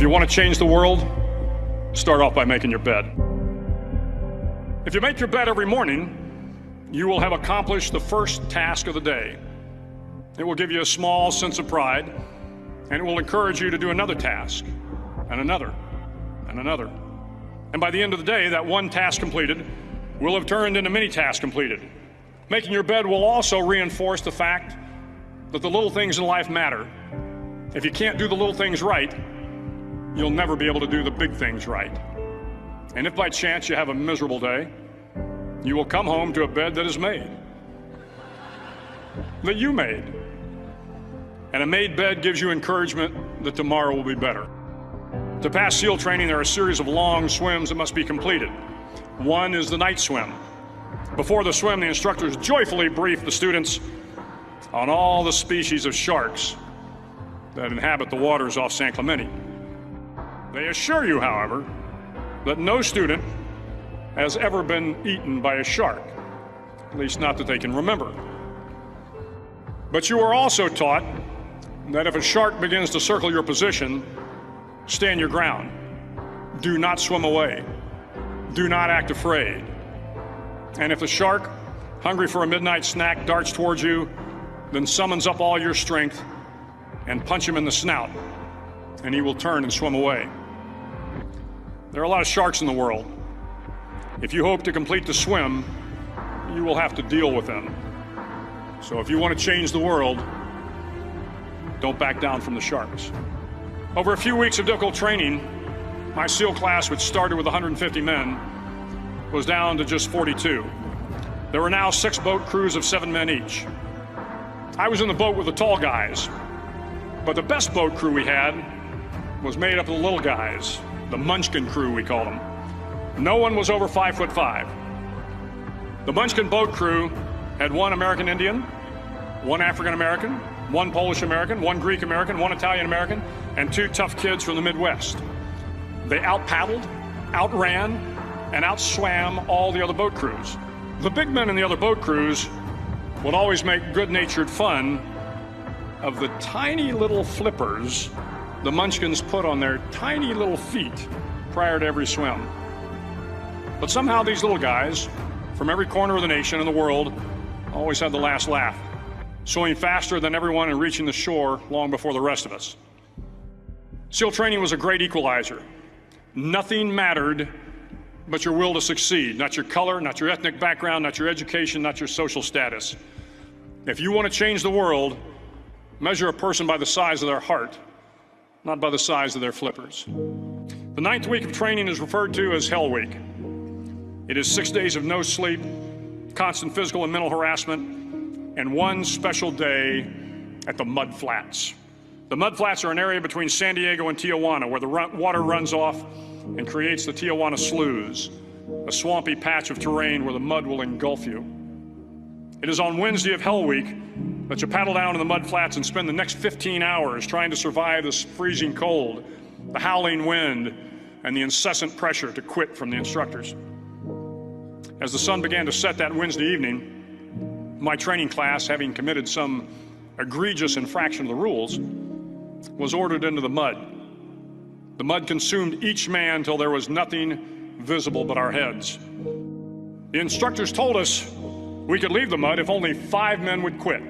If you want to change the world, start off by making your bed. If you make your bed every morning, you will have accomplished the first task of the day. It will give you a small sense of pride, and it will encourage you to do another task, and another, and another. And by the end of the day, that one task completed will have turned into many tasks completed. Making your bed will also reinforce the fact that the little things in life matter. If you can't do the little things right, you'll never be able to do the big things right. And if by chance you have a miserable day, you will come home to a bed that is made, that you made. And a made bed gives you encouragement that tomorrow will be better. To pass SEAL training, there are a series of long swims that must be completed. One is the night swim. Before the swim, the instructors joyfully brief the students on all the species of sharks that inhabit the waters off San Clemente. They assure you, however, that no student has ever been eaten by a shark, at least not that they can remember. But you are also taught that if a shark begins to circle your position, stand your ground. Do not swim away. Do not act afraid. And if the shark, hungry for a midnight snack, darts towards you, then summons up all your strength and punch him in the snout, and he will turn and swim away. There are a lot of sharks in the world. If you hope to complete the swim, you will have to deal with them. So if you want to change the world, don't back down from the sharks. Over a few weeks of difficult training, my SEAL class, which started with 150 men, was down to just 42. There were now 6 boat crews of 7 men each. I was in the boat with the tall guys, but the best boat crew we had was made up of the little guys, the Munchkin crew, we called them. No one was over 5'5". The Munchkin boat crew had 1 American Indian, 1 African American, 1 Polish American, 1 Greek American, 1 Italian American, and 2 tough kids from the Midwest. They out-paddled, outran, and outswam all the other boat crews. The big men in the other boat crews would always make good-natured fun of the tiny little flippers the Munchkins put on their tiny little feet prior to every swim. But somehow these little guys from every corner of the nation and the world always had the last laugh, swimming faster than everyone and reaching the shore long before the rest of us. SEAL training was a great equalizer. Nothing mattered but your will to succeed, not your color, not your ethnic background, not your education, not your social status. If you want to change the world, measure a person by the size of their heart, not by the size of their flippers. The 9th week of training is referred to as Hell Week. It is 6 days of no sleep, constant physical and mental harassment, and 1 special day at the Mud Flats. The Mud Flats are an area between San Diego and Tijuana where the water runs off and creates the Tijuana Sloughs, a swampy patch of terrain where the mud will engulf you. It is on Wednesday of Hell Week that you paddle down to the Mud Flats and spend the next 15 hours trying to survive this freezing cold, the howling wind, and the incessant pressure to quit from the instructors. As the sun began to set that Wednesday evening, my training class, having committed some egregious infraction of the rules, was ordered into the mud. The mud consumed each man till there was nothing visible but our heads. The instructors told us we could leave the mud if only 5 men would quit.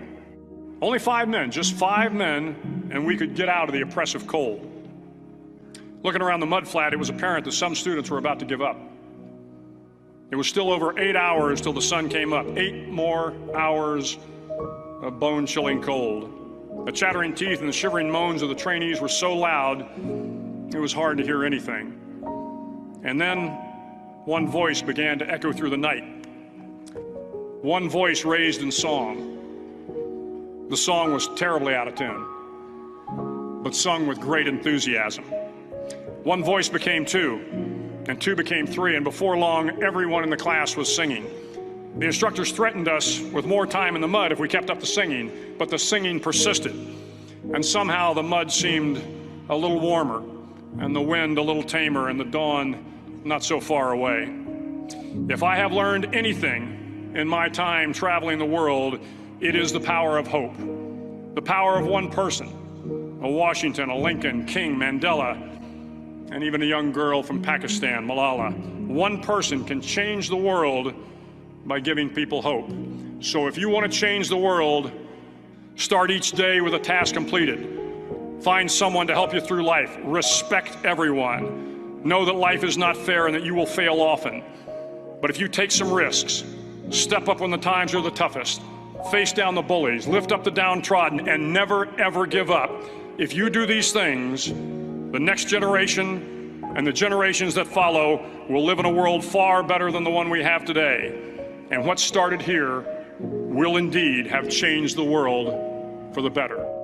Only 5 men, just 5 men, and we could get out of the oppressive cold. Looking around the mud flat, it was apparent that some students were about to give up. It was still over 8 hours till the sun came up. 8 more hours of bone-chilling cold. The chattering teeth and the shivering moans of the trainees were so loud, it was hard to hear anything. And then one voice began to echo through the night. One voice raised in song. The song was terribly out of tune, but sung with great enthusiasm. One voice became 2, and 2 became 3, and before long, everyone in the class was singing. The instructors threatened us with more time in the mud if we kept up the singing, but the singing persisted. And somehow the mud seemed a little warmer, and the wind a little tamer, and the dawn not so far away. If I have learned anything in my time traveling the world, it is the power of hope. The power of one person, a Washington, a Lincoln, King, Mandela, and even a young girl from Pakistan, Malala. One person can change the world by giving people hope. So if you want to change the world, start each day with a task completed. Find someone to help you through life. Respect everyone. Know that life is not fair and that you will fail often. But if you take some risks, step up when the times are the toughest, face down the bullies, lift up the downtrodden, and never, ever give up. If you do these things, the next generation and the generations that follow will live in a world far better than the one we have today. And what started here will indeed have changed the world for the better.